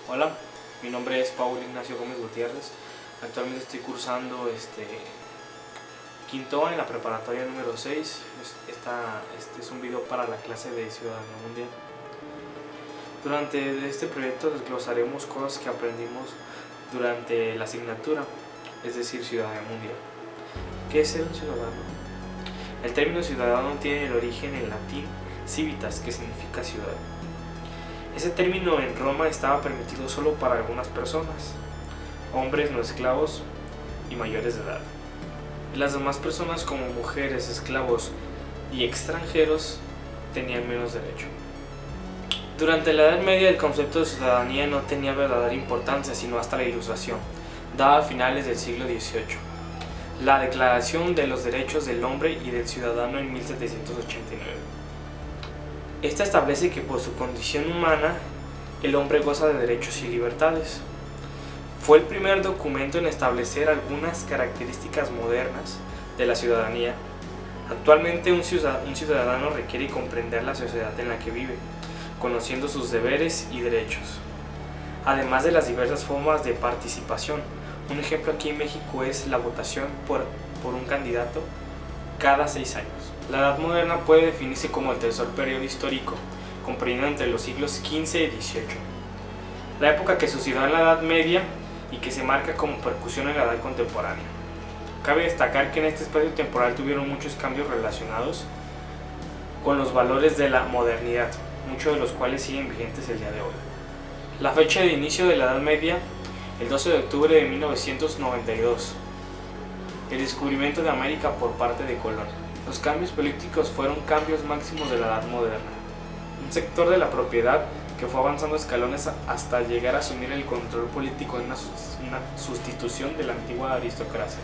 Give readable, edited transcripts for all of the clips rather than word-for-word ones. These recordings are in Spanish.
Hola, mi nombre es Paulo Ignacio Gómez Gutiérrez. Actualmente estoy cursando quinto en la preparatoria número 6. Este es un video para la clase de Ciudadanía Mundial. Durante este proyecto desglosaremos cosas que aprendimos durante la asignatura, es decir, Ciudadanía Mundial. ¿Qué es ser un ciudadano? El término ciudadano tiene el origen en latín civitas, que significa ciudad. Ese término en Roma estaba permitido solo para algunas personas, hombres no esclavos y mayores de edad. Las demás personas, como mujeres, esclavos y extranjeros, tenían menos derecho. Durante la Edad Media el concepto de ciudadanía no tenía verdadera importancia sino hasta la Ilustración, dada a finales del siglo XVIII. La Declaración de los Derechos del Hombre y del Ciudadano en 1789. Esta establece que por su condición humana, el hombre goza de derechos y libertades. Fue el primer documento en establecer algunas características modernas de la ciudadanía. Actualmente un ciudadano requiere comprender la sociedad en la que vive, conociendo sus deberes y derechos, además de las diversas formas de participación. Un ejemplo aquí en México es la votación por un candidato cada 6 años. La Edad Moderna puede definirse como el tercer periodo histórico, comprendido entre los siglos XV y XVIII, la época que sucedió en la Edad Media y que se marca como percusión en la Edad Contemporánea. Cabe destacar que en este espacio temporal tuvieron muchos cambios relacionados con los valores de la modernidad, muchos de los cuales siguen vigentes el día de hoy. La fecha de inicio de la Edad Media, el 12 de octubre de 1992, el descubrimiento de América por parte de Colón. Los cambios políticos fueron cambios máximos de la Edad Moderna. Un sector de la propiedad que fue avanzando escalones hasta llegar a asumir el control político en una sustitución de la antigua aristocracia.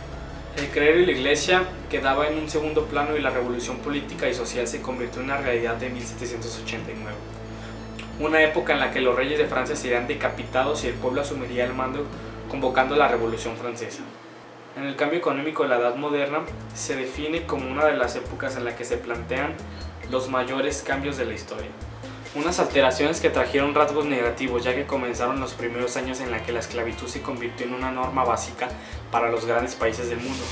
El clero y la iglesia quedaba en un segundo plano y la revolución política y social se convirtió en una realidad de 1789. Una época en la que los reyes de Francia serían decapitados y el pueblo asumiría el mando, convocando la Revolución Francesa. En el cambio económico de la Edad Moderna se define como una de las épocas en la que se plantean los mayores cambios de la historia. Unas alteraciones que trajeron rasgos negativos, ya que comenzaron los primeros años en la que la esclavitud se convirtió en una norma básica para los grandes países del mundo.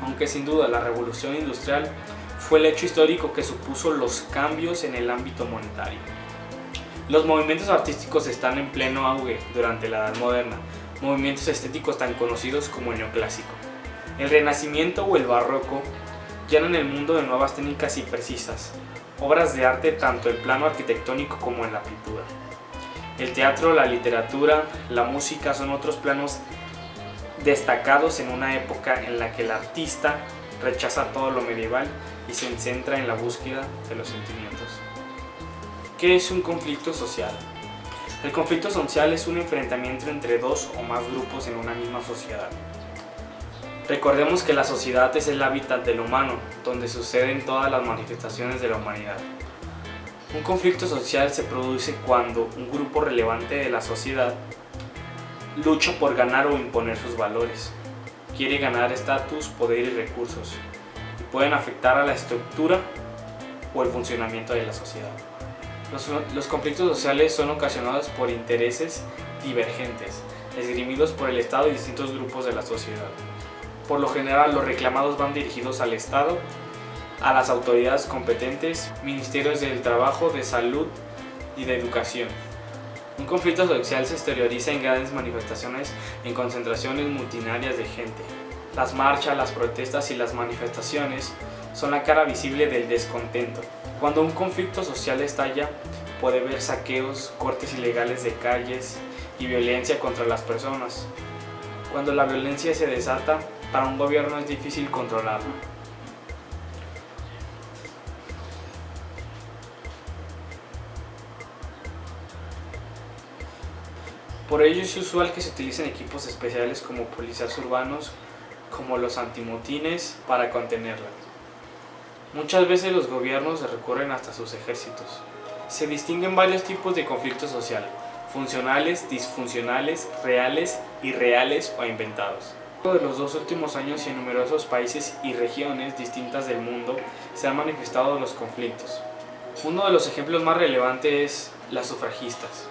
Aunque sin duda la revolución industrial fue el hecho histórico que supuso los cambios en el ámbito monetario. Los movimientos artísticos están en pleno auge durante la Edad Moderna, movimientos estéticos tan conocidos como el neoclásico, el renacimiento o el barroco llenan el mundo de nuevas técnicas y precisas, obras de arte tanto en el plano arquitectónico como en la pintura. El teatro, la literatura, la música son otros planos destacados en una época en la que el artista rechaza todo lo medieval y se centra en la búsqueda de los sentimientos. ¿Qué es un conflicto social? El conflicto social es un enfrentamiento entre dos o más grupos en una misma sociedad. Recordemos que la sociedad es el hábitat del humano, donde suceden todas las manifestaciones de la humanidad. Un conflicto social se produce cuando un grupo relevante de la sociedad lucha por ganar o imponer sus valores, quiere ganar estatus, poder y recursos, y pueden afectar a la estructura o el funcionamiento de la sociedad. Los conflictos sociales son ocasionados por intereses divergentes, esgrimidos por el Estado y distintos grupos de la sociedad. Por lo general, los reclamados van dirigidos al Estado, a las autoridades competentes, ministerios del trabajo, de salud y de educación. Un conflicto social se exterioriza en grandes manifestaciones, en concentraciones multitudinarias de gente. Las marchas, las protestas y las manifestaciones son la cara visible del descontento. Cuando un conflicto social estalla, puede haber saqueos, cortes ilegales de calles y violencia contra las personas. Cuando la violencia se desata, para un gobierno es difícil controlarla. Por ello es usual que se utilicen equipos especiales como policías urbanos, como los antimotines, para contenerla. Muchas veces los gobiernos recurren hasta sus ejércitos. Se distinguen varios tipos de conflicto social: funcionales, disfuncionales, reales, irreales o inventados. De los 2 últimos años y en numerosos países y regiones distintas del mundo se han manifestado los conflictos. Uno de los ejemplos más relevantes es las sufragistas.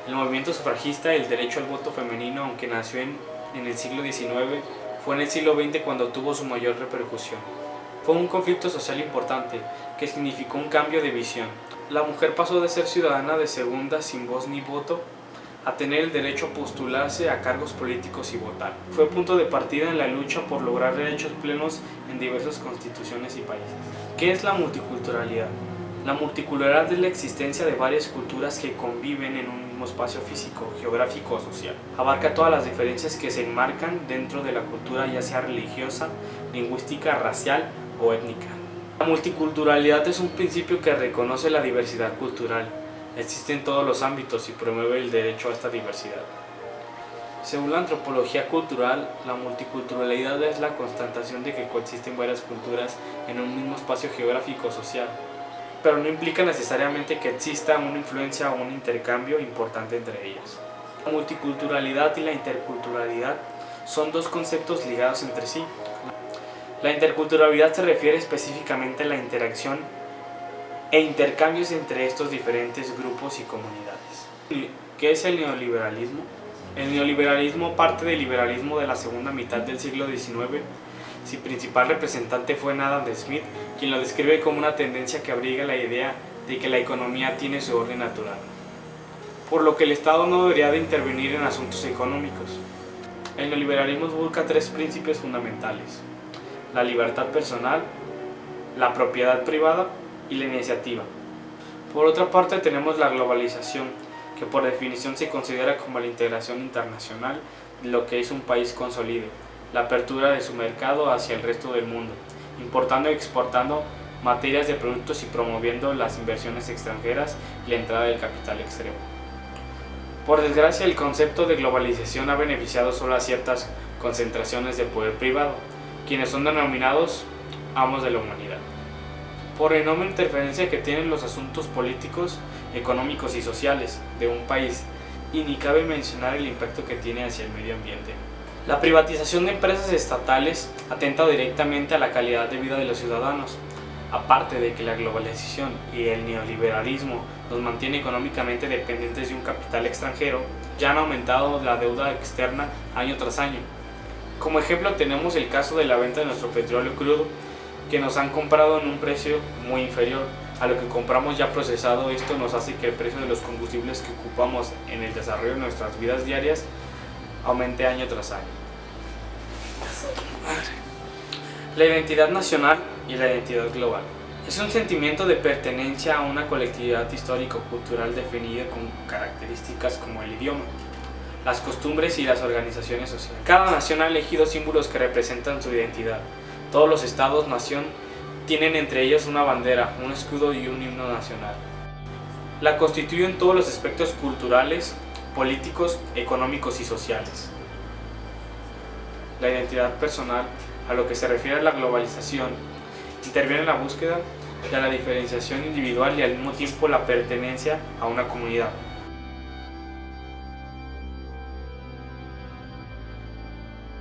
El movimiento sufragista y el derecho al voto femenino, aunque nació en el siglo XIX, fue en el siglo XX cuando tuvo su mayor repercusión. Fue un conflicto social importante que significó un cambio de visión. La mujer pasó de ser ciudadana de segunda sin voz ni voto a tener el derecho a postularse a cargos políticos y votar. Fue punto de partida en la lucha por lograr derechos plenos en diversas constituciones y países. ¿Qué es la multiculturalidad? La multiculturalidad es la existencia de varias culturas que conviven en un mismo espacio físico, geográfico o social. Abarca todas las diferencias que se enmarcan dentro de la cultura, ya sea religiosa, lingüística, racial o étnica. La multiculturalidad es un principio que reconoce la diversidad cultural. Existe en todos los ámbitos y promueve el derecho a esta diversidad. Según la antropología cultural, la multiculturalidad es la constatación de que coexisten varias culturas en un mismo espacio geográfico o social, pero no implica necesariamente que exista una influencia o un intercambio importante entre ellas. La multiculturalidad y la interculturalidad son dos conceptos ligados entre sí. La interculturalidad se refiere específicamente a la interacción e intercambios entre estos diferentes grupos y comunidades. ¿Qué es el neoliberalismo? El neoliberalismo parte del liberalismo de la segunda mitad del siglo XIX. Su principal representante fue Adam Smith, quien lo describe como una tendencia que abriga la idea de que la economía tiene su orden natural, por lo que el Estado no debería de intervenir en asuntos económicos. El neoliberalismo busca tres principios fundamentales: la libertad personal, la propiedad privada y la iniciativa. Por otra parte tenemos la globalización, que por definición se considera como la integración internacional de lo que es un país consolide, la apertura de su mercado hacia el resto del mundo, importando y exportando materias de productos y promoviendo las inversiones extranjeras y la entrada del capital extremo. Por desgracia, el concepto de globalización ha beneficiado solo a ciertas concentraciones de poder privado, quienes son denominados amos de la humanidad, por enorme interferencia que tienen los asuntos políticos, económicos y sociales de un país, y ni cabe mencionar el impacto que tiene hacia el medio ambiente. La privatización de empresas estatales atenta directamente a la calidad de vida de los ciudadanos, aparte de que la globalización y el neoliberalismo nos mantiene económicamente dependientes de un capital extranjero. Ya han aumentado la deuda externa año tras año. Como ejemplo tenemos el caso de la venta de nuestro petróleo crudo, que nos han comprado en un precio muy inferior a lo que compramos ya procesado. Esto nos hace que el precio de los combustibles que ocupamos en el desarrollo de nuestras vidas diarias aumente año tras año. La identidad nacional y la identidad global es un sentimiento de pertenencia a una colectividad histórico-cultural definida con características como el idioma, las costumbres y las organizaciones sociales. Cada nación ha elegido símbolos que representan su identidad. Todos los estados-nación tienen entre ellos una bandera, un escudo y un himno nacional. La constituyen todos los aspectos culturales, políticos, económicos y sociales. La identidad personal, a lo que se refiere a la globalización, interviene en la búsqueda de la diferenciación individual y al mismo tiempo la pertenencia a una comunidad.